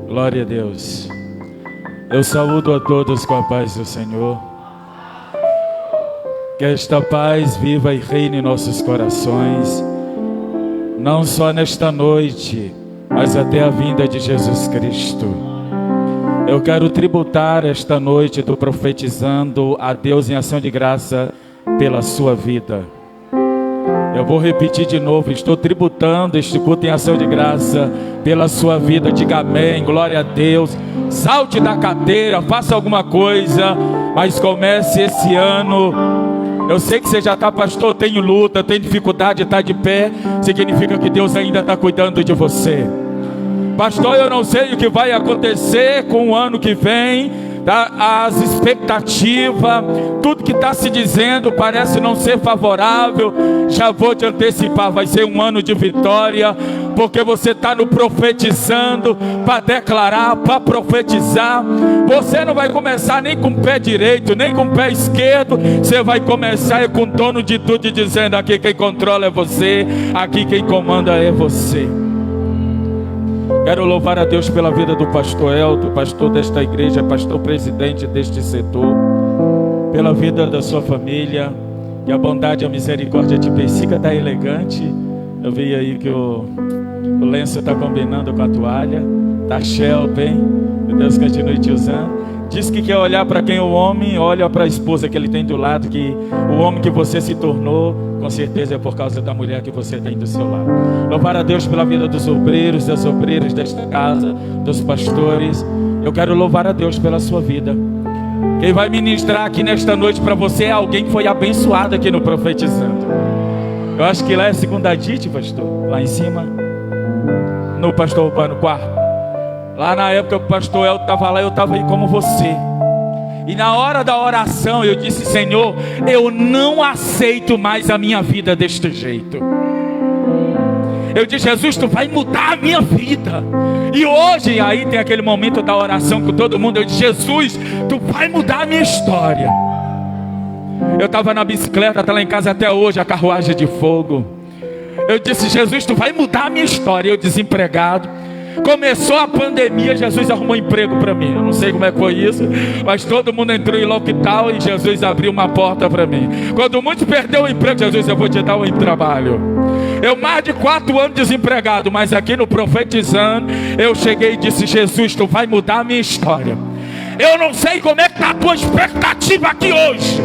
Glória a Deus. Eu saúdo a todos com a paz do Senhor. Que esta paz viva e reine em nossos corações, não só nesta noite, mas até a vinda de Jesus Cristo. Eu quero tributar esta noite do Profetizando a Deus em ação de graça pela sua vida. Eu vou repetir de novo, estou tributando este culto em ação de graça pela sua vida. Diga amém, glória a Deus. Salte da cadeira, faça alguma coisa, mas comece esse ano. Eu sei que você já está, pastor, tem luta, tem dificuldade, está de pé. Significa que Deus ainda está cuidando de você. Pastor, eu não sei o que vai acontecer com o ano que vem. As expectativas, tudo que está se dizendo parece não ser favorável. Já vou te antecipar, vai ser um ano de vitória, porque você está no profetizando, para declarar, para profetizar. Você não vai começar nem com o pé direito, nem com o pé esquerdo. Você vai começar com o dono de tudo, dizendo: aqui quem controla é você, aqui quem comanda é você. Quero louvar a Deus pela vida do pastor Elton, pastor desta igreja, pastor presidente deste setor, pela vida da sua família. Que a bondade e a misericórdia te persiga. Está elegante. Eu vi aí que o lenço está combinando com a toalha. Está shell bem. Que Deus continue te usando. Diz que quer olhar para quem? O homem olha para a esposa que ele tem do lado. Que o homem que você se tornou, com certeza é por causa da mulher que você tem do seu lado. Louvar a Deus pela vida dos obreiros, das obreiras desta casa, dos pastores. Eu quero louvar a Deus pela sua vida. Quem vai ministrar aqui nesta noite para você é alguém que foi abençoado aqui no Profetizando. Eu acho que lá é segunda Dite, pastor, lá em cima, no pastor Urbano quarto. Lá na época que o pastor Elton estava lá, eu estava aí como você. E na hora da oração eu disse: Senhor, eu não aceito mais a minha vida deste jeito. Eu disse: Jesus, tu vai mudar a minha vida. E hoje, aí tem aquele momento da oração com todo mundo. Eu disse: Jesus, tu vai mudar a minha história. Eu estava na bicicleta, está lá em casa até hoje, a carruagem de fogo. Eu disse: Jesus, tu vai mudar a minha história. Eu desempregado. Começou a pandemia, Jesus arrumou emprego para mim. Eu não sei como é que foi isso, mas todo mundo entrou em lockdown e Jesus abriu uma porta para mim. Quando muitos perderam o emprego, Jesus: eu vou te dar um trabalho. Eu mais de 4 anos desempregado, mas aqui no Profetizando eu cheguei e disse: Jesus, tu vai mudar a minha história. Eu não sei como é que está a tua expectativa aqui hoje,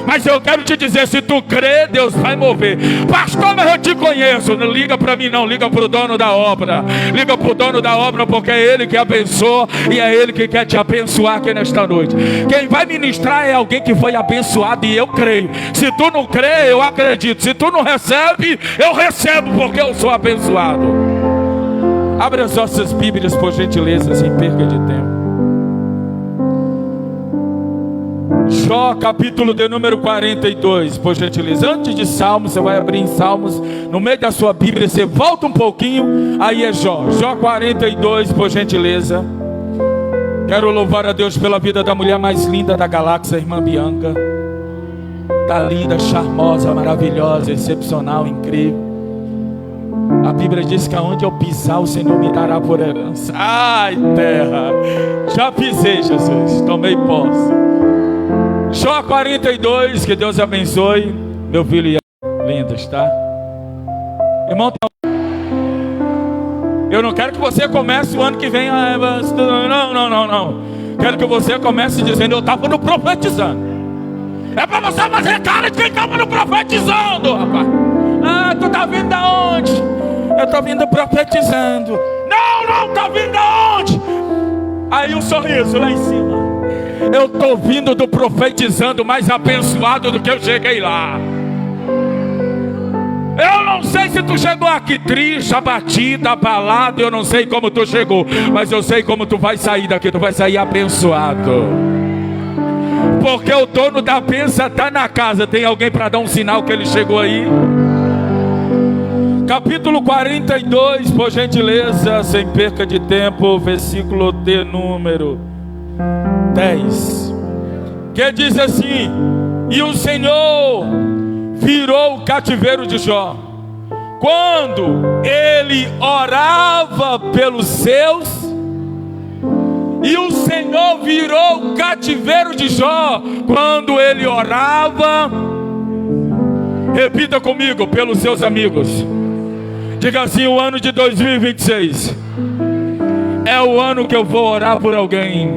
mas eu quero te dizer: se tu crê, Deus vai mover. Pastor, mas eu te conheço. Não liga para mim não, liga para o dono da obra. Liga para o dono da obra, porque é Ele que abençoa e é Ele que quer te abençoar aqui nesta noite. Quem vai ministrar é alguém que foi abençoado, e eu creio. Se tu não crê, eu acredito. Se tu não recebe, eu recebo, porque eu sou abençoado. Abre as nossas Bíblias, por gentileza, sem perca de tempo. Jó, capítulo de número 42, por gentileza. Antes de Salmos, você vai abrir em Salmos. No meio da sua Bíblia, você volta um pouquinho. Aí é Jó, Jó 42, por gentileza. Quero louvar a Deus pela vida da mulher mais linda da galáxia, a irmã Bianca. Tá linda, charmosa, maravilhosa, excepcional, incrível. A Bíblia diz que aonde eu pisar, o Senhor me dará por herança. Ai, terra, já pisei, Jesus, tomei posse. Jó 42, que Deus abençoe. Meu filho e lindas, tá? Irmão, eu não quero que você comece o ano que vem. Não. Quero que você comece dizendo: eu estava no Profetizando. É para você fazer cara de quem estava no Profetizando, rapaz. Ah, tu tá vindo da onde? Eu tô vindo profetizando. Não, tá vindo da onde? Aí um sorriso lá em cima. Eu estou vindo do Profetizando mais abençoado do que eu cheguei lá. Eu não sei se tu chegou aqui triste, abatido, abalado. Eu não sei como tu chegou, mas eu sei como tu vai sair daqui. Tu vai sair abençoado, porque o dono da bênção está na casa. Tem alguém para dar um sinal que ele chegou aí? Capítulo 42, por gentileza, sem perca de tempo, versículo de número 10, que diz assim: e o Senhor virou o cativeiro de Jó, quando ele orava pelos seus E o Senhor virou o cativeiro de Jó quando ele orava. Repita comigo, pelos seus amigos. Diga assim: o ano de 2026 é o ano que eu vou orar por alguém.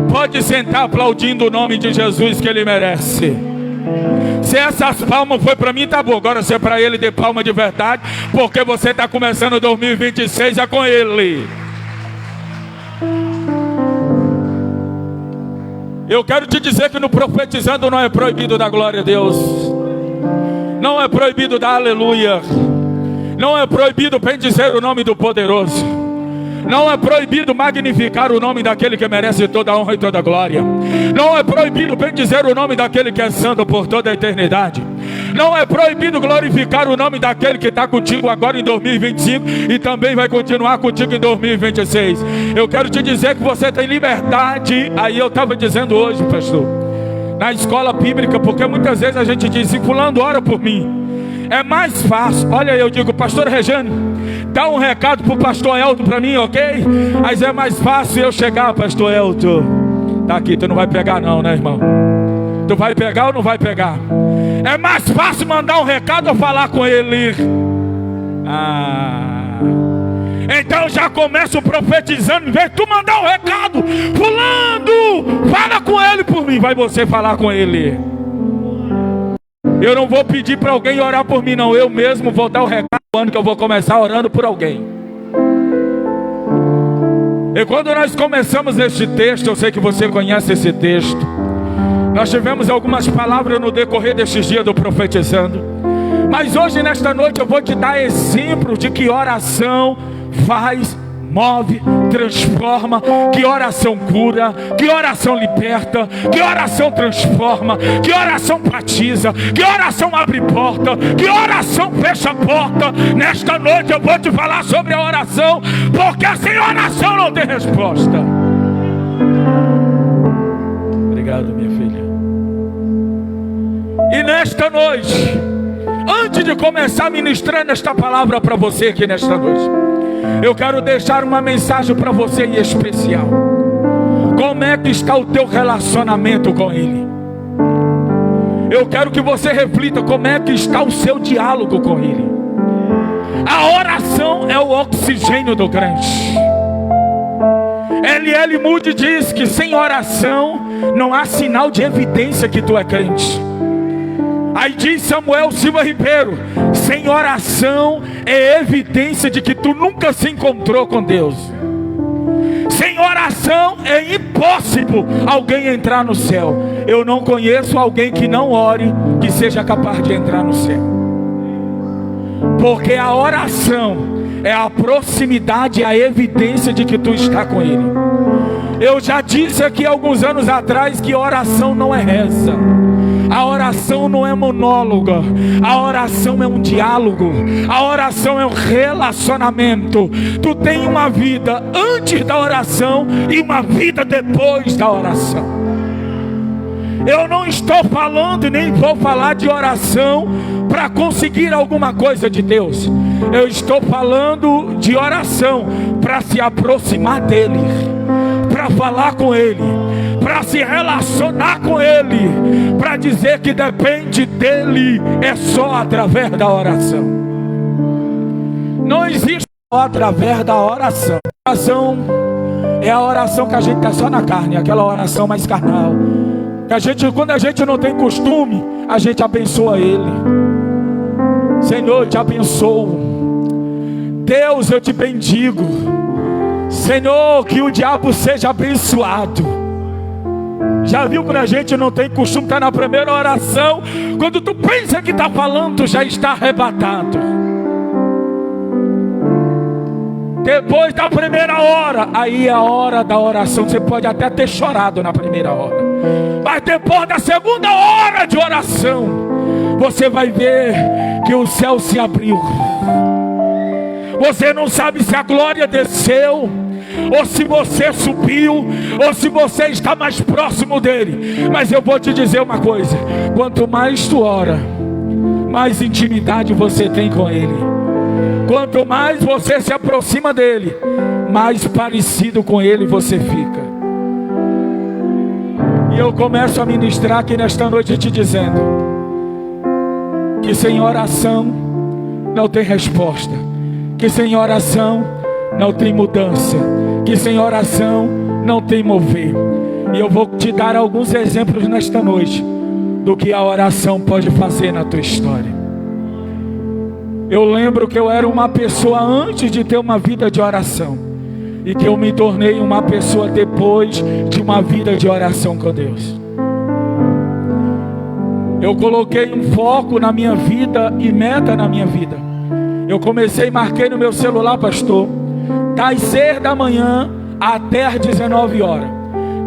Pode sentar aplaudindo o nome de Jesus, que Ele merece. Se essas palmas foi para mim, tá bom. Agora se é para Ele, dê palma de verdade, porque você está começando 2026 é com Ele. Eu quero te dizer que no profetizando não é proibido dar glória a Deus, não é proibido dar aleluia, não é proibido bendizer o nome do poderoso, não é proibido magnificar o nome daquele que merece toda a honra e toda a glória, não é proibido bendizer o nome daquele que é santo por toda a eternidade, não é proibido glorificar o nome daquele que está contigo agora em 2025 e também vai continuar contigo em 2026. Eu quero te dizer que você tem liberdade. Aí eu estava dizendo hoje, pastor, na escola bíblica, porque muitas vezes a gente diz: se fulano ora por mim, é mais fácil. Olha, eu digo: pastor Regiane, dá um recado para o pastor Elton para mim, ok? Mas é mais fácil eu chegar: pastor Elton, tá aqui, tu não vai pegar não, né, irmão? Tu vai pegar ou não vai pegar? É mais fácil mandar um recado ou falar com ele? Então já começo profetizando. Em vez de tu mandar um recado: fulano, fala com ele por mim, vai você falar com ele. Eu não vou pedir para alguém orar por mim, não. Eu mesmo vou dar o recado quando que eu vou começar orando por alguém. E quando nós começamos este texto, eu sei que você conhece esse texto. Nós tivemos algumas palavras no decorrer destes dias do profetizando. Mas hoje, nesta noite, eu vou te dar exemplo de que oração faz, move, transforma, que oração cura, que oração liberta, que oração transforma, que oração batiza, que oração abre porta, que oração fecha porta. Nesta noite eu vou te falar sobre a oração, porque sem oração não tem resposta. Obrigado, minha filha. E nesta noite, antes de começar ministrando esta palavra para você aqui nesta noite, eu quero deixar uma mensagem para você em especial. Como é que está o teu relacionamento com Ele? Eu quero que você reflita como é que está o seu diálogo com Ele. A oração é o oxigênio do crente. L.L. Moody diz que sem oração não há sinal de evidência que tu é crente. Aí diz Samuel Silva Ribeiro: sem oração é evidência de que tu nunca se encontrou com Deus. Sem oração é impossível alguém entrar no céu. Eu não conheço alguém que não ore que seja capaz de entrar no céu. Porque a oração é a proximidade, a evidência de que tu está com Ele. Eu já disse aqui alguns anos atrás que oração não é reza. A oração não é monólogo. A oração é um diálogo. A oração é um relacionamento. Tu tem uma vida antes da oração e uma vida depois da oração. Eu não estou falando nem vou falar de oração para conseguir alguma coisa de Deus. Eu estou falando de oração para se aproximar dEle, para falar com Ele, para se relacionar com Ele, para dizer que depende dEle. É só através da oração. Não existe só através da oração. A oração é a oração que a gente está só na carne, aquela oração mais carnal. Que a gente, quando a gente não tem costume, a gente abençoa Ele. Senhor, eu te abençoo. Deus, eu te bendigo. Senhor, que o diabo seja abençoado. Já viu quando a gente não tem costume, está na primeira oração, quando tu pensa que está falando, tu já está arrebatado. Depois da primeira hora, aí é a hora da oração. Você pode até ter chorado na primeira hora, mas depois da segunda hora de oração, você vai ver que o céu se abriu. Você não sabe se a glória desceu, ou se você subiu, ou se você está mais próximo dele. Mas eu vou te dizer uma coisa: quanto mais tu ora, mais intimidade você tem com ele. Quanto mais você se aproxima dele, mais parecido com Ele você fica. E eu começo a ministrar aqui nesta noite te dizendo que sem oração não tem resposta, que sem oração não tem mudança, que sem oração não tem mover. E eu vou te dar alguns exemplos nesta noite do que a oração pode fazer na tua história. Eu lembro que eu era uma pessoa antes de ter uma vida de oração, e que eu me tornei uma pessoa depois de uma vida de oração com Deus. Eu coloquei um foco na minha vida e meta na minha vida. Eu comecei, marquei no meu celular, pastor, das 6 da manhã até as 19 horas.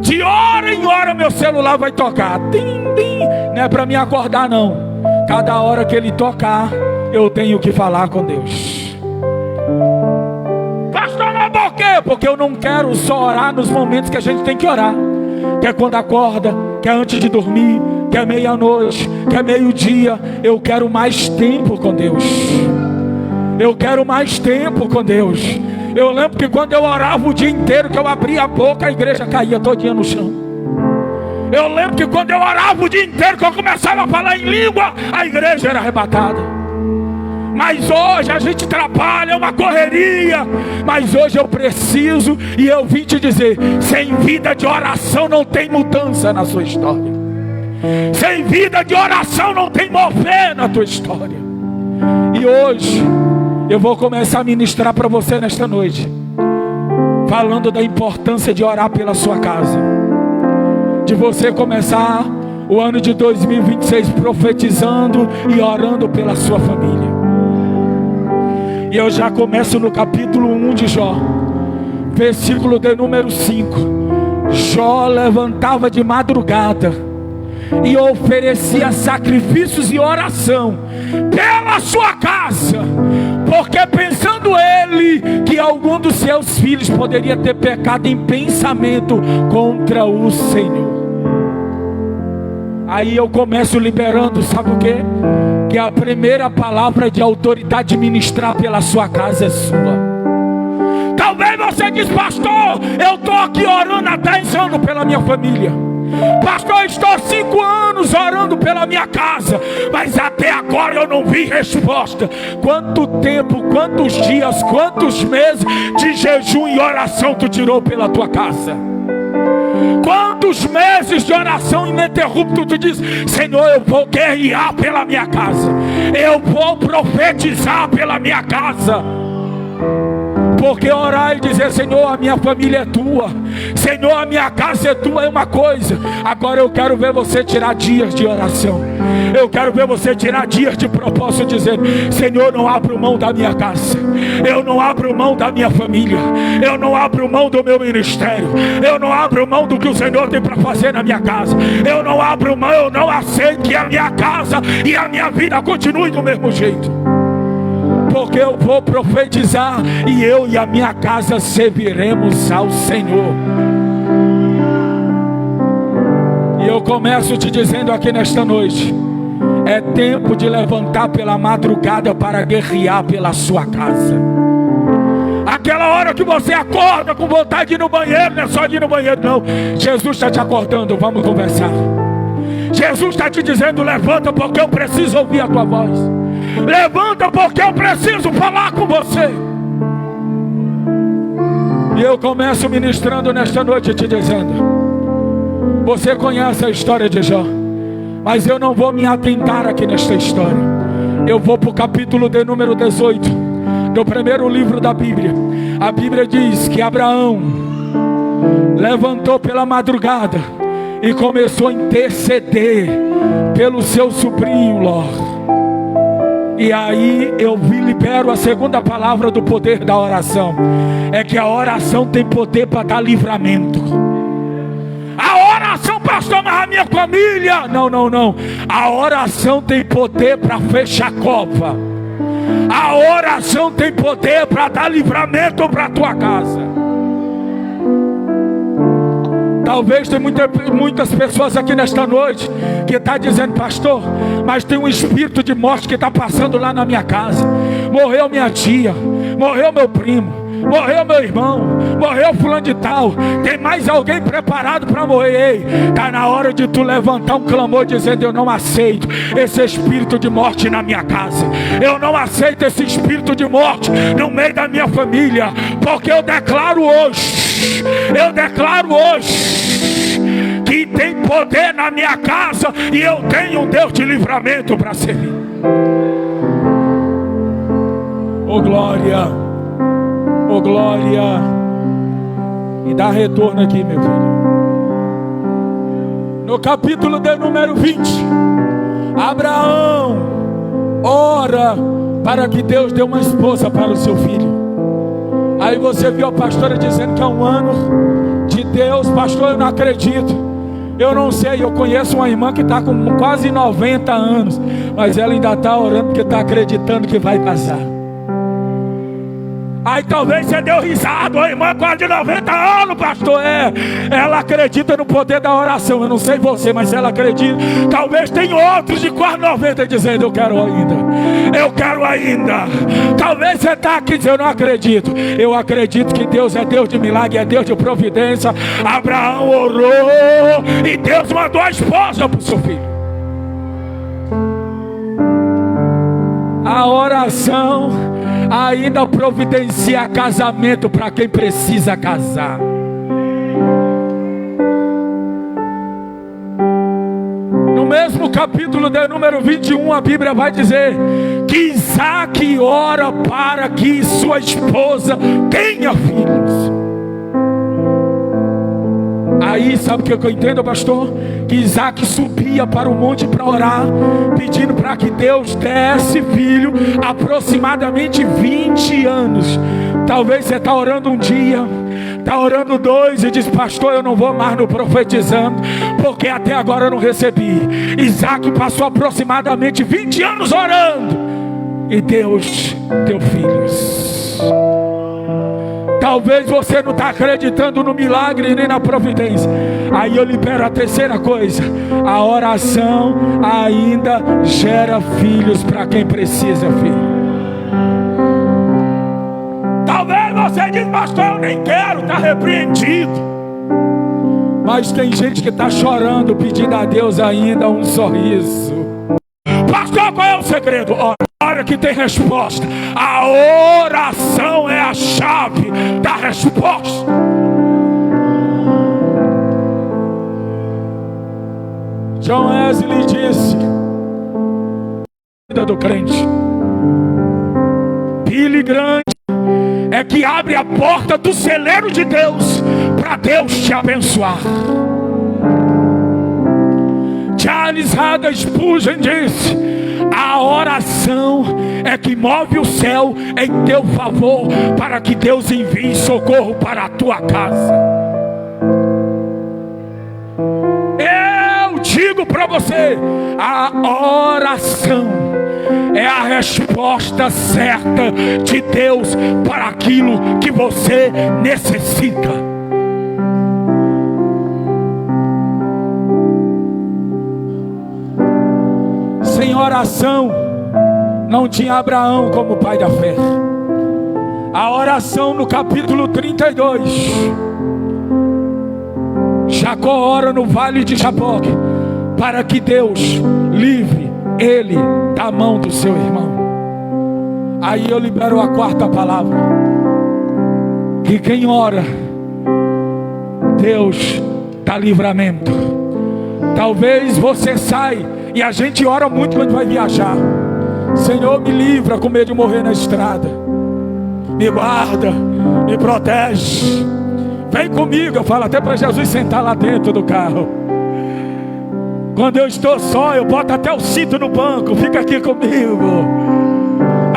De hora em hora meu celular vai tocar. Tim, tim. Não é para me acordar não. Cada hora que ele tocar, eu tenho que falar com Deus. Pastor, mas por quê? Porque eu não quero só orar nos momentos que a gente tem que orar. Que é quando acorda, que é antes de dormir, que é meia-noite, que é meio-dia. Eu quero mais tempo com Deus. Eu quero mais tempo com Deus. Eu lembro que quando eu orava o dia inteiro, que eu abria a boca, a igreja caía todinha no chão. Eu lembro que quando eu orava o dia inteiro, que eu começava a falar em língua, a igreja era arrebatada. Mas hoje a gente trabalha, é uma correria. Mas hoje eu preciso, e eu vim te dizer, sem vida de oração não tem mudança na sua história. Sem vida de oração não tem mover na tua história. E hoje eu vou começar a ministrar para você nesta noite, falando da importância de orar pela sua casa. De você começar o ano de 2026 profetizando e orando pela sua família. E eu já começo no capítulo 1 de Jó, versículo de número 5. Jó levantava de madrugada e oferecia sacrifícios e oração pela sua casa, porque pensando ele que algum dos seus filhos poderia ter pecado em pensamento contra o Senhor. Aí eu começo liberando, sabe o que? Que a primeira palavra de autoridade ministrar pela sua casa é sua. Talvez você diz, pastor, eu estou aqui orando há 10 anos pela minha família. Pastor, estou 5 anos orando pela minha casa, mas até agora eu não vi resposta. Quanto tempo, quantos dias, quantos meses de jejum e oração tu tirou pela tua casa? Quantos meses de oração ininterrupto tu diz, Senhor, eu vou guerrear pela minha casa, eu vou profetizar pela minha casa. Porque orar e dizer, Senhor, a minha família é tua, Senhor, a minha casa é tua, é uma coisa. Agora eu quero ver você tirar dias de oração. Eu quero ver você tirar dias de propósito, dizendo, Senhor, não abro mão da minha casa, eu não abro mão da minha família, eu não abro mão do meu ministério, eu não abro mão do que o Senhor tem para fazer na minha casa. Eu não abro mão, eu não aceito que a minha casa e a minha vida continue do mesmo jeito. Porque eu vou profetizar e eu e a minha casa serviremos ao Senhor. E eu começo te dizendo aqui nesta noite, é tempo de levantar pela madrugada para guerrear pela sua casa. Aquela hora que você acorda com vontade de ir no banheiro, não é só de ir no banheiro não. Jesus está te acordando, vamos conversar. Jesus está te dizendo, levanta porque eu preciso ouvir a tua voz. Levanta porque eu preciso falar com você. E eu começo ministrando nesta noite te dizendo, você conhece a história de Jó, mas eu não vou me atentar aqui nesta história. Eu vou para o capítulo de número 18 do primeiro livro da Bíblia. A Bíblia diz que Abraão levantou pela madrugada e começou a interceder pelo seu sobrinho Ló. E aí eu libero a segunda palavra do poder da oração. É que a oração tem poder para dar livramento. A oração, pastor, mas a minha família. Não. A oração tem poder para fechar copa. A oração tem poder para dar livramento para a tua casa. Talvez tem muitas pessoas aqui nesta noite que estão dizendo, pastor, mas tem um espírito de morte que está passando lá na minha casa. Morreu minha tia, morreu meu primo, Morreu meu irmão, morreu fulano de tal, tem mais alguém preparado para morrer. Ei, está na hora de tu levantar um clamor dizendo: eu não aceito esse espírito de morte na minha casa, eu não aceito esse espírito de morte no meio da minha família, porque eu declaro hoje que tem poder na minha casa e eu tenho um Deus de livramento para servir. Oh glória, oh glória. E dá retorno aqui, meu filho. No capítulo de número 20, Abraão ora para que Deus dê uma esposa para o seu filho. Aí você viu a pastora dizendo que é um ano de Deus. Pastor, eu não acredito. Eu não sei, eu conheço uma irmã que está com quase 90 anos, mas ela ainda está orando porque está acreditando que vai casar. Aí talvez você deu risada, a irmã quase de 90 anos, pastor. Ela acredita no poder da oração. Eu não sei você, mas ela acredita. Talvez tem outros de quase 90 dizendo: eu quero ainda, eu quero ainda. Talvez você está aqui dizendo: eu não acredito. Eu acredito que Deus é Deus de milagre, é Deus de providência. Abraão orou e Deus mandou a esposa para o seu filho. A oração ainda providencia casamento para quem precisa casar. No mesmo capítulo de número 21, a Bíblia vai dizer que Isaac ora para que sua esposa tenha filhos. Aí sabe o que eu entendo, pastor? Que Isaac subia para o monte para orar, pedindo para que Deus desse filho, aproximadamente 20 anos. Talvez você está orando um dia, está orando 2 e diz: pastor, eu não vou mais no profetizando, porque até agora eu não recebi. Isaac passou aproximadamente 20 anos orando, e Deus deu filhos. Talvez você não está acreditando no milagre nem na providência. Aí eu libero a terceira coisa: a oração ainda gera filhos para quem precisa, filho. Talvez você diz: pastor, eu nem quero, está repreendido. Mas tem gente que está chorando, pedindo a Deus ainda um sorriso. Pastor, qual é o segredo? Hora que tem resposta. A oração é a chave da resposta. John Wesley disse: vida do crente, Billy Grande, é que abre a porta do celeiro de Deus para Deus te abençoar. Charles Haddon Spurgeon disse: a oração é que move o céu em teu favor, para que Deus envie socorro para a tua casa. Eu digo para você: a oração é a resposta certa de Deus para aquilo que você necessita. Sem oração não tinha Abraão como pai da fé. A oração no capítulo 32, Jacó ora no vale de Jaboque para que Deus livre ele da mão do seu irmão. Aí eu libero a quarta palavra: que quem ora, Deus dá livramento. Talvez você saia, e a gente ora muito quando vai viajar: Senhor, me livra com medo de morrer na estrada, me guarda, me protege, vem comigo. Eu falo até para Jesus sentar lá dentro do carro. Quando eu estou só, eu boto até o cinto no banco: fica aqui comigo.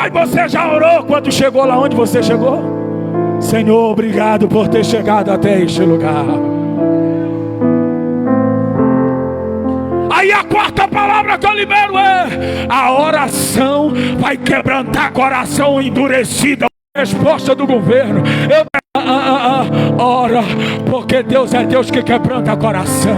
Aí você já orou quando chegou lá onde você chegou? Senhor, obrigado por ter chegado até este lugar. Aí a quarta palavra que eu libero é: a oração vai quebrantar coração endurecido. A resposta do governo: ora porque Deus é Deus que quebranta coração.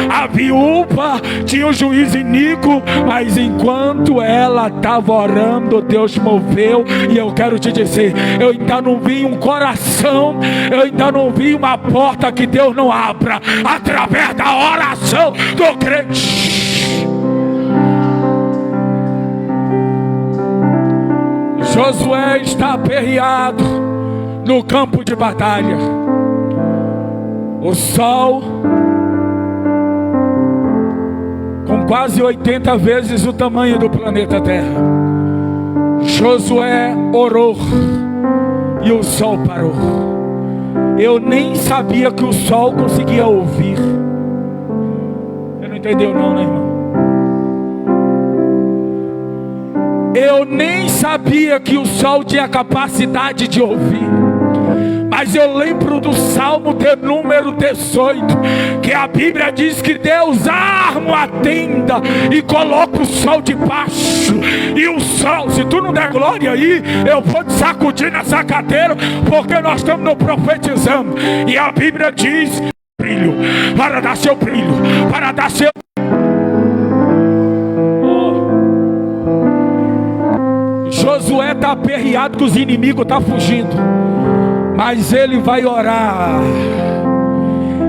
A viúva tinha um juiz iníquo, mas enquanto ela estava orando, Deus moveu. E eu quero te dizer, eu ainda não vi um coração, eu ainda não vi uma porta que Deus não abra através da oração do crente. Josué está aperreado no campo de batalha. O sol, com quase 80 vezes o tamanho do planeta Terra. Josué orou e o sol parou. Eu nem sabia que o sol conseguia ouvir. Você não entendeu não, né, irmão? Eu nem sabia que o sol tinha capacidade de ouvir. Mas eu lembro do Salmo de número 18, que a Bíblia diz que Deus arma a tenda e coloca o sol debaixo. E o sol, se tu não der glória aí, eu vou te sacudir nessa cadeira, porque nós estamos no profetizando. E a Bíblia diz: brilho, para dar seu brilho, para dar seu... Josué está aperreado que os inimigos estão fugindo, mas ele vai orar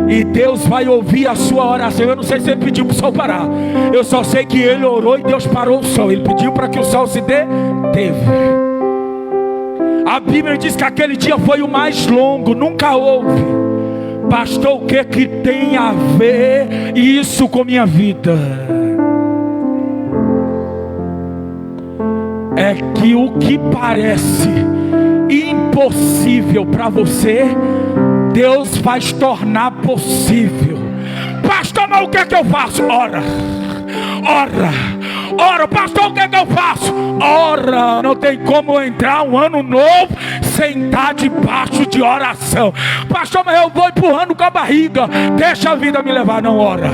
e Deus vai ouvir a sua oração. Eu não sei se ele pediu para o sol parar, eu só sei que ele orou e Deus parou o sol. Ele pediu para que o sol se deteve. A Bíblia diz que aquele dia foi o mais longo, nunca houve. Pastor, o que tem a ver isso com minha vida? É que o que parece impossível para você, Deus faz tornar possível. Pastor, mas o que é que eu faço? Ora, pastor, o que é que eu faço? Ora. Não tem como entrar um ano novo sem estar debaixo de oração. Pastor, mas eu vou empurrando com a barriga, deixa a vida me levar. Não, ora,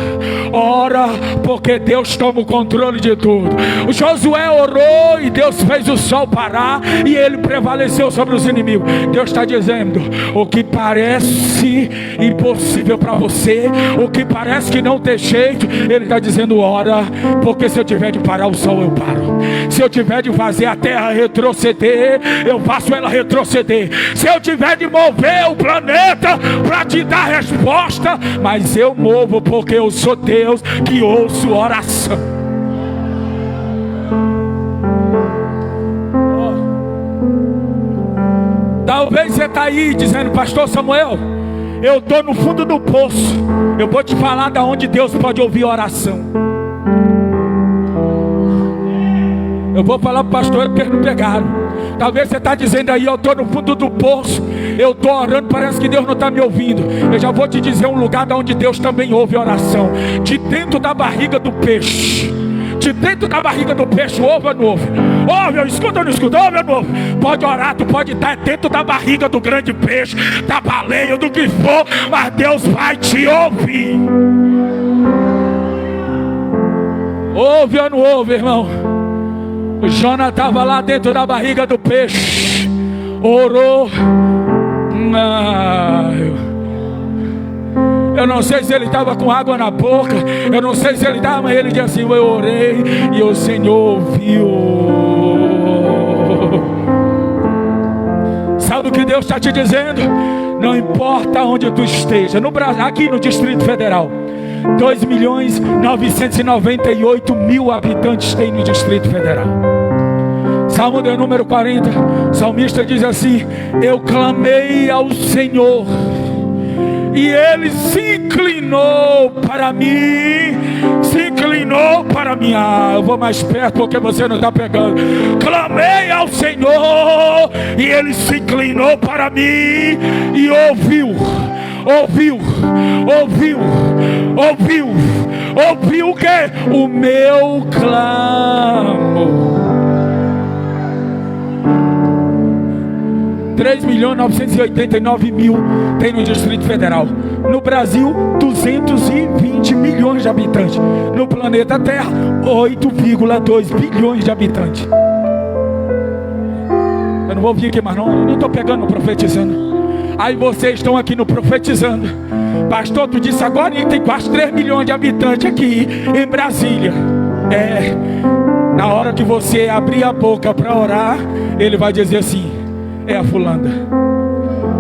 porque Deus toma o controle de tudo. O Josué orou e Deus fez o sol parar e ele prevaleceu sobre os inimigos. Deus está dizendo: o que parece impossível para você, o que parece que não tem jeito, Ele está dizendo: ora, porque se eu tiver de parar o sol, eu paro. Se eu tiver de fazer a terra retroceder, eu faço ela retroceder. Se eu tiver de mover o planeta para te dar resposta, mas eu movo, porque eu sou Deus que ouço oração. Talvez você está aí dizendo: pastor Samuel, eu estou no fundo do poço. Eu vou te falar de onde Deus pode ouvir oração. Eu vou falar para o pastor porque eles não pegaram. Talvez você está dizendo aí: eu estou no fundo do poço, eu estou orando, parece que Deus não está me ouvindo. Eu já vou te dizer um lugar de onde Deus também ouve oração. De dentro da barriga do peixe. De dentro da barriga do peixe, ouve ou não ouve? Ouve, escuta ou não escuta? Ouve ou não ouve? Pode orar, tu pode estar dentro da barriga do grande peixe, da baleia, do que for, mas Deus vai te ouvir. Ouve ou não ouve, irmão? O Jonas estava lá dentro da barriga do peixe, orou. Eu não sei se ele estava com água na boca, eu não sei se ele estava, mas ele disse assim: eu orei e o Senhor ouviu. Sabe o que Deus está te dizendo? Não importa onde tu esteja, no Brasil, aqui no Distrito Federal, 2.998.000 habitantes tem no Distrito Federal. Salmo de número 40, o salmista diz assim: eu clamei ao Senhor e Ele se inclinou para mim. Se inclinou para mim. Eu vou mais perto porque você não está pegando. Clamei ao Senhor e Ele se inclinou para mim e ouviu o que? O meu clamor. 3.989.000 tem no Distrito Federal. No Brasil, 220 milhões de habitantes. No planeta Terra, 8,2 bilhões de habitantes. Eu não vou vir aqui mais não, eu não estou pegando, profetizando. Aí vocês estão aqui no profetizando. Pastor, tu disse agora que tem quase 3 milhões de habitantes aqui em Brasília. Na hora que você abrir a boca para orar, ele vai dizer assim: é a fulana,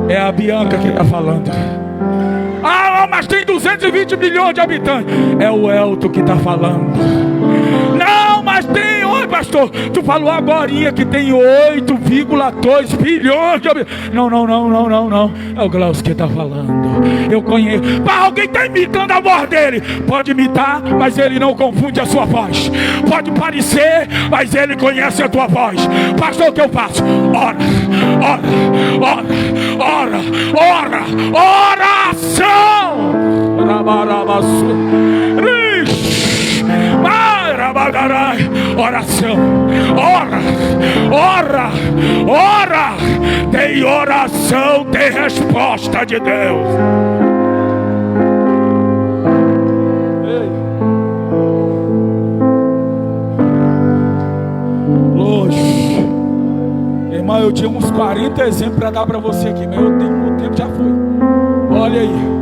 é a Bianca que está falando. Ah, mas tem 220 milhões de habitantes. É o Elton que está falando. Não, mas tem, oi pastor, tu falou agorinha que tem 8,2 bilhões de habitantes. Não, é o Glaucio que está falando. Eu conheço. Mas alguém está imitando a voz dele. Pode imitar, mas ele não confunde a sua voz. Pode parecer, mas ele conhece a tua voz. Pastor, o que eu faço? Oração. Oração. Ora. Tem oração, tem resposta de Deus. Hoje, irmão, eu tinha uns 40 exemplos para dar para você aqui, mas o tempo já foi. Olha aí.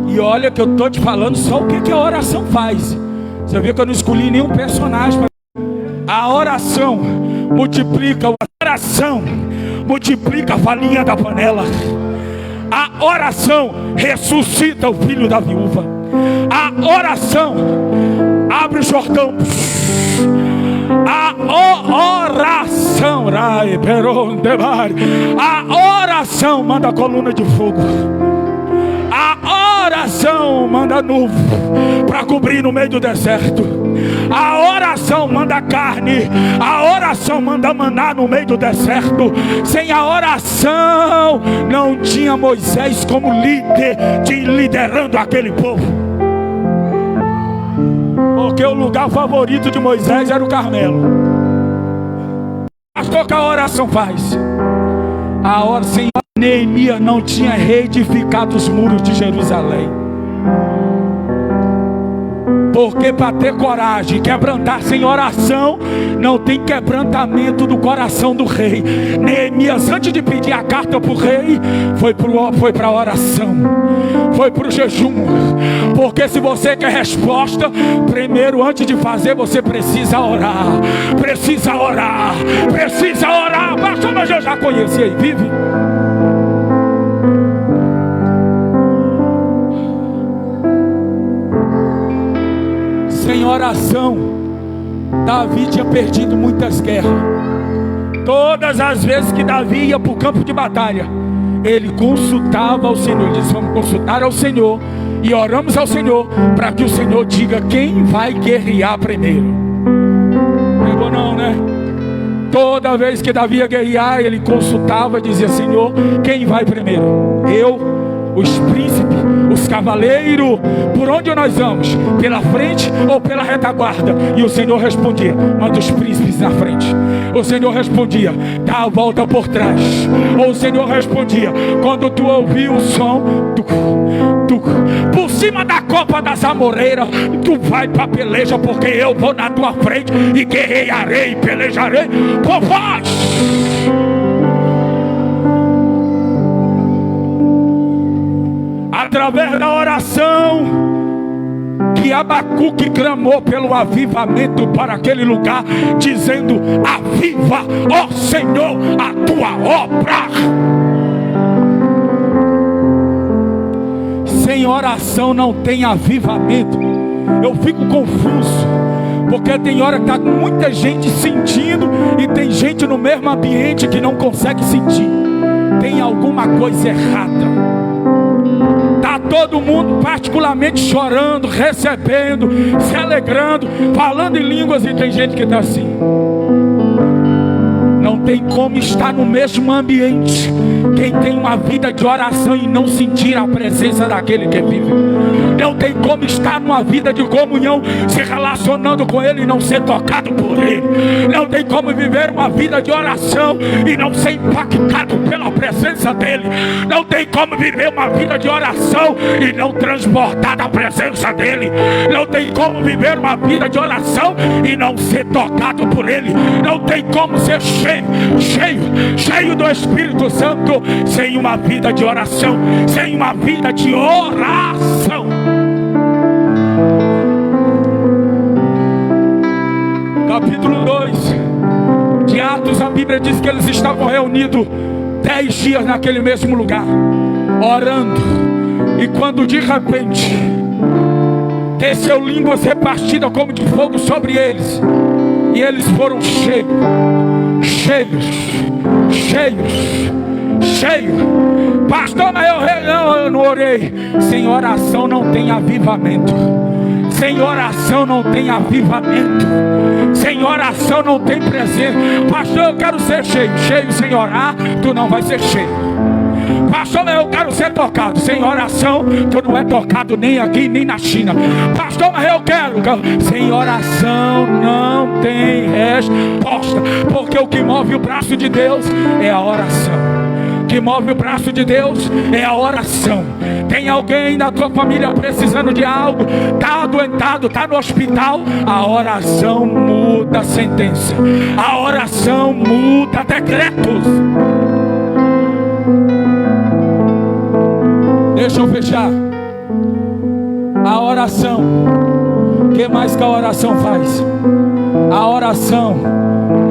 E olha que eu estou te falando só o que a oração faz. Você viu que eu não escolhi nenhum personagem. A oração multiplica, multiplica a farinha da panela. A oração ressuscita o filho da viúva. A oração abre o Jordão. A oração manda a coluna de fogo. A oração manda nuvem para cobrir no meio do deserto. A oração manda carne. A oração manda maná no meio do deserto. Sem a oração não tinha Moisés como líder, liderando aquele povo. Porque o lugar favorito de Moisés era o Carmelo. Pastor, que a oração faz? A oração. Neemias não tinha reedificado os muros de Jerusalém. Porque para ter coragem e quebrantar sem oração, não tem quebrantamento do coração do rei. Neemias, antes de pedir a carta para o rei, foi para a oração, foi para o jejum. Porque se você quer resposta, primeiro, antes de fazer, você precisa orar. Precisa orar. Pastor, mas eu já conheci aí, vive. Sem oração, Davi tinha perdido muitas guerras. Todas as vezes que Davi ia para o campo de batalha, ele consultava ao Senhor. Ele disse: vamos consultar ao Senhor e oramos ao Senhor para que o Senhor diga quem vai guerrear primeiro. Pegou não, né? Toda vez que Davi ia guerrear, ele consultava e dizia: Senhor, quem vai primeiro? Eu, os príncipes, os cavaleiros, por onde nós vamos? Pela frente ou pela retaguarda? E o Senhor respondia: manda os príncipes na frente. O Senhor respondia: dá a volta por trás. Ou o Senhor respondia: quando tu ouvir o som por cima da copa das amoreiras, tu vai para a peleja, porque eu vou na tua frente e guerrearei e pelejarei por vós. Através da oração que Abacuque clamou pelo avivamento para aquele lugar, dizendo: aviva, ó Senhor, a tua obra. Sem oração não tem avivamento. Eu fico confuso, porque tem hora que está muita gente sentindo e tem gente no mesmo ambiente que não consegue sentir. Tem alguma coisa errada. Está todo mundo particularmente chorando, recebendo, se alegrando, falando em línguas, e tem gente que está assim. Não tem como estar no mesmo ambiente quem tem uma vida de oração e não sentir a presença daquele que vive. Não tem como estar numa vida de comunhão, se relacionando com Ele e não ser tocado por Ele. Não tem como viver uma vida de oração e não ser impactado pela presença dEle. Não tem como viver uma vida de oração e não transbordar da presença dEle. Não tem como viver uma vida de oração e não ser tocado por Ele. Não tem como ser cheio do Espírito Santo sem uma vida de oração, sem uma vida de oração. Capítulo 2 de Atos, a Bíblia diz que eles estavam reunidos 10 dias naquele mesmo lugar, orando, e quando de repente desceu línguas repartidas como de fogo sobre eles, e eles foram cheios. Pastor, mas eu não orei. Sem oração não tem avivamento. Sem oração não tem avivamento. Sem oração não tem presença. Pastor, eu quero ser cheio sem orar, tu não vai ser cheio. Pastor, mas eu quero ser tocado. Sem oração, tu não é tocado nem aqui, nem na China. Pastor, mas eu quero. Sem oração não tem resposta. Porque o que move o braço de Deus é a oração. O que move o braço de Deus é a oração. Tem alguém na tua família precisando de algo, está adoentado, está no hospital, a oração muda a sentença. A oração muda decretos. Deixa eu fechar. A oração, o que mais que a oração faz? A oração,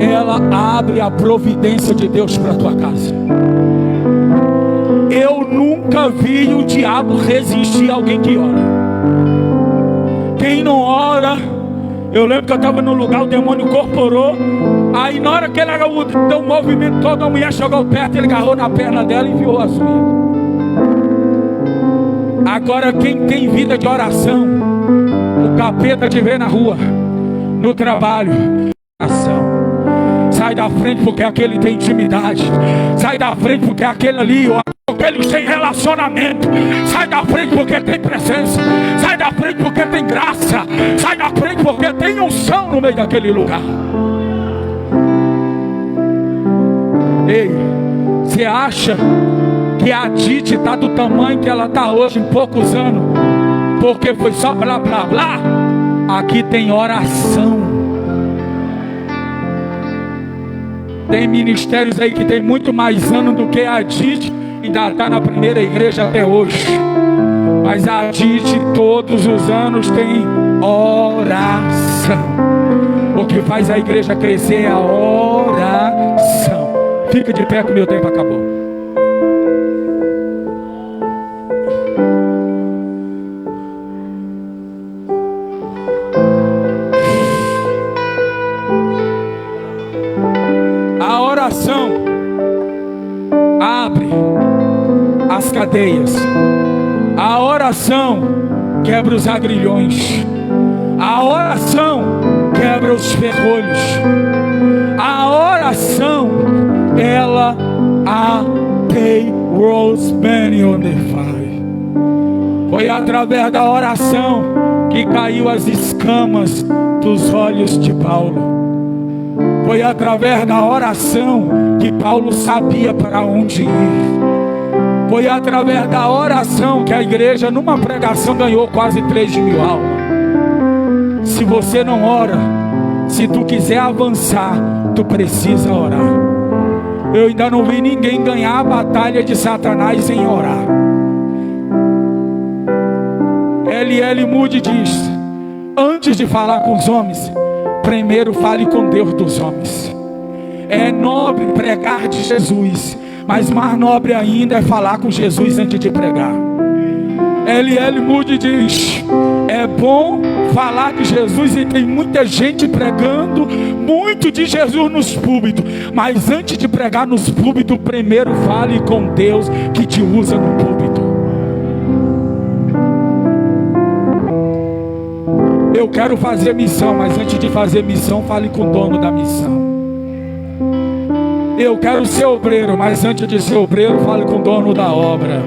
ela abre a providência de Deus para a tua casa. Eu nunca vi o diabo resistir a alguém que ora. Quem não ora, eu lembro que eu estava no lugar, o demônio incorporou. Aí na hora que ele deu um movimento todo, a mulher chegou perto, ele agarrou na perna dela e enfiou as unhas. Agora quem tem vida de oração, o capeta te vê na rua, no trabalho, oração. Sai da frente porque aquele tem intimidade. Sai da frente porque aquele ali, porque eles têm relacionamento. Sai da frente porque tem presença. Sai da frente porque tem graça. Sai da frente porque tem unção no meio daquele lugar. Ei, você acha que a Dite está do tamanho que ela está hoje em poucos anos porque foi só blá blá blá? Aqui tem oração. Tem ministérios aí que tem muito mais anos do que a Dite, ainda está na primeira igreja até hoje. Mas a Dite todos os anos tem oração. O que faz a igreja crescer é a oração. Fica de pé que o meu tempo acabou. Abre as cadeias. A oração quebra os agrilhões. A oração quebra os ferrolhos. A oração, ela rose many on the fire. Foi através da oração que caiu as escamas dos olhos de Paulo. Foi através da oração que Paulo sabia para onde ir. Foi através da oração que a igreja, numa pregação, ganhou quase 3.000 almas. Se você não ora, se tu quiser avançar, tu precisa orar. Eu ainda não vi ninguém ganhar a batalha de Satanás sem orar. L.L. Moody diz: antes de falar com os homens, primeiro fale com Deus dos homens. É nobre pregar de Jesus, mas mais nobre ainda é falar com Jesus antes de pregar. L.L. Moody diz: é bom falar de Jesus e tem muita gente pregando muito de Jesus nos púlpitos, mas antes de pregar nos púlpitos, primeiro fale com Deus que te usa no púlpito. Eu quero fazer missão, mas antes de fazer missão, fale com o dono da missão. Eu quero ser obreiro, mas antes de ser obreiro, fale com o dono da obra.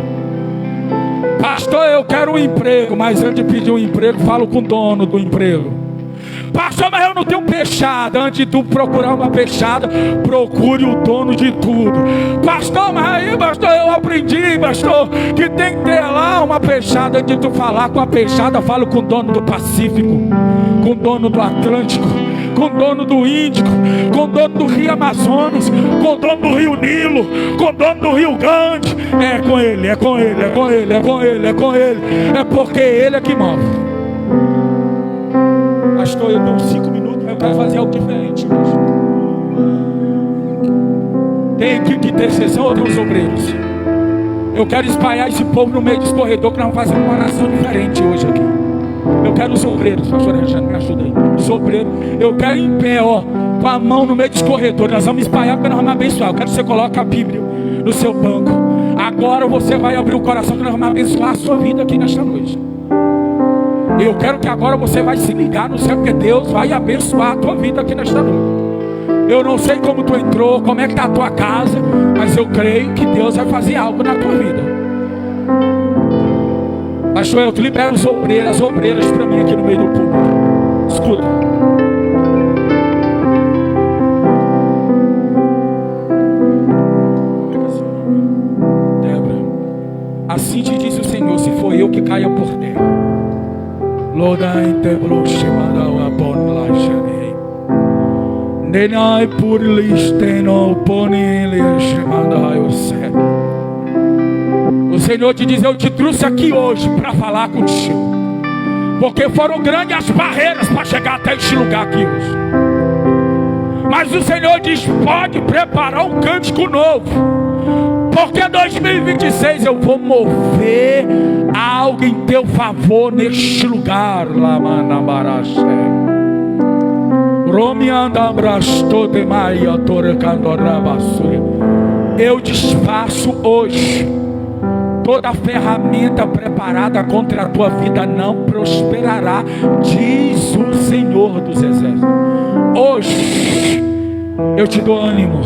Pastor, eu quero um emprego, mas antes de pedir um emprego, falo com o dono do emprego. Pastor, mas eu não tenho peixada. Antes de tu procurar uma peixada, procure o dono de tudo. Pastor, mas aí, pastor, eu aprendi, pastor, que tem que ter lá uma peixada. Antes de tu falar com a peixada, falo com o dono do Pacífico, com o dono do Atlântico, com o dono do Índico, com o dono do Rio Amazonas, com o dono do Rio Nilo, com o dono do Rio Grande. É com ele, é com ele, é com ele, é com ele, é com ele. É porque ele é que move. Pastor, eu tenho 5 minutos, eu quero fazer algo diferente hoje. Tem equipe de intercessão ou tem os obreiros? Eu quero espalhar esse povo no meio desse corredor, que nós vamos fazer uma oração diferente hoje aqui. Eu quero os obreiros, pastor Alexandre, me ajuda aí. Os obreiros, eu quero em pé, ó, com a mão no meio desse corredor. Nós vamos espalhar porque nós vamos abençoar. Eu quero que você coloque a Bíblia no seu banco. Agora você vai abrir o coração, que nós vamos abençoar a sua vida aqui nesta noite. Eu quero que agora você vai se ligar no céu, porque Deus vai abençoar a tua vida aqui nesta noite. Eu não sei como tu entrou, como é que está a tua casa, mas eu creio que Deus vai fazer algo na tua vida. Pastor, eu te libero as obreiras para mim aqui no meio do público. Escuta. Débora, assim te diz o Senhor, se for eu que caia por terra. O Senhor te diz, eu te trouxe aqui hoje para falar contigo, porque foram grandes as barreiras para chegar até este lugar aqui hoje. Mas o Senhor diz, pode preparar um cântico novo, porque 2026 eu vou mover algo em teu favor neste lugar. Eu desfaço hoje toda ferramenta preparada contra a tua vida não prosperará, diz o Senhor dos Exércitos. Hoje eu te dou ânimo.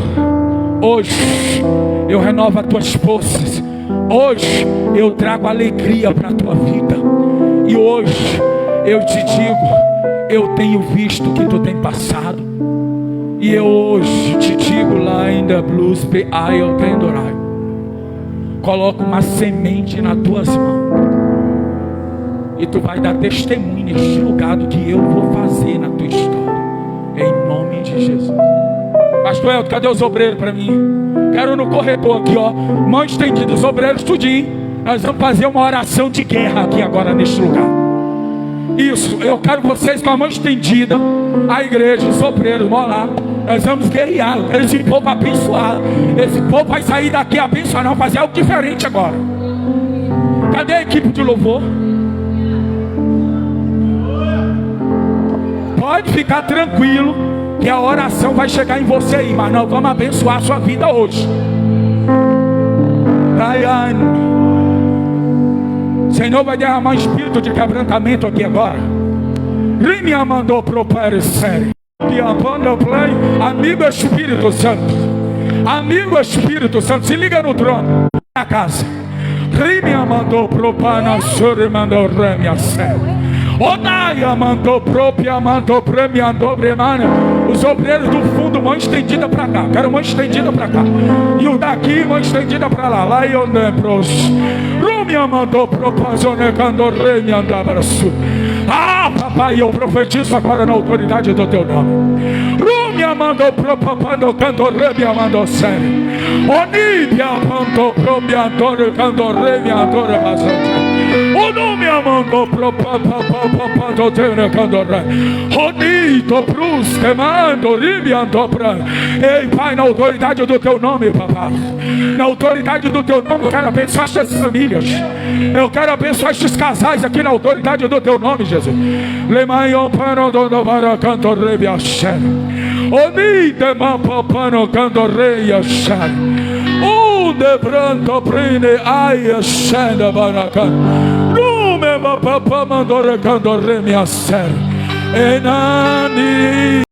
Hoje eu renovo as tuas forças. Hoje eu trago alegria para a tua vida. E hoje eu te digo, eu tenho visto o que tu tem passado. E eu hoje te digo lá em The Blues P.I. Pendorai, coloco uma semente nas tuas mãos. E tu vai dar testemunho neste lugar do que eu vou fazer na tua história. Em nome de Jesus. Pastor Elton, cadê os obreiros para mim? Quero no corredor aqui, ó, mão estendida, os obreiros tudinho. Nós vamos fazer uma oração de guerra aqui agora neste lugar. Isso, eu quero vocês com a mão estendida. A igreja, os obreiros, vão lá. Nós vamos guerrear, esse povo abençoado. Esse povo vai sair daqui abençoado. Nós vamos fazer algo diferente agora. Cadê a equipe de louvor? Pode ficar tranquilo, que a oração vai chegar em você aí, mas nós vamos abençoar a sua vida hoje. Ryan, o Senhor vai derramar um espírito de quebrantamento aqui agora. Rimia mandou pro Pai sério. Amigo Espírito Santo, amigo Espírito Santo, se liga no trono na casa. Rimia mandou pro Pai na sua mandou remia sério. Onaia mandou própria, mandou prêmio, mandou bremana. Os obreiros do fundo, mão estendida para cá. Quero mão estendida para cá. E o daqui, mão estendida para lá. Lá e onde é próximo. Rumia mandou propazone, candor rei, me andava sul. Ah, papai, eu profetizo agora na autoridade do teu nome. Rumia mandou propagando, candor rei, me mandou sério. Oníbia mandou propia, andor, candor rei, me andou razão. O nome mandou pro papapapapá do teu candoré. Rodito Prus, queimando, ribiando pra. Ei, Pai, na autoridade do teu nome, papai. Na autoridade do teu nome, eu quero abençoar estas famílias. Eu quero abençoar estes casais aqui na autoridade do teu nome, Jesus. Lemaio pano do baracanto rebiachero. Onide mapapano candoré achero. De pranto prende ai scenda baracan lume ma papa mandore candore mi asser enani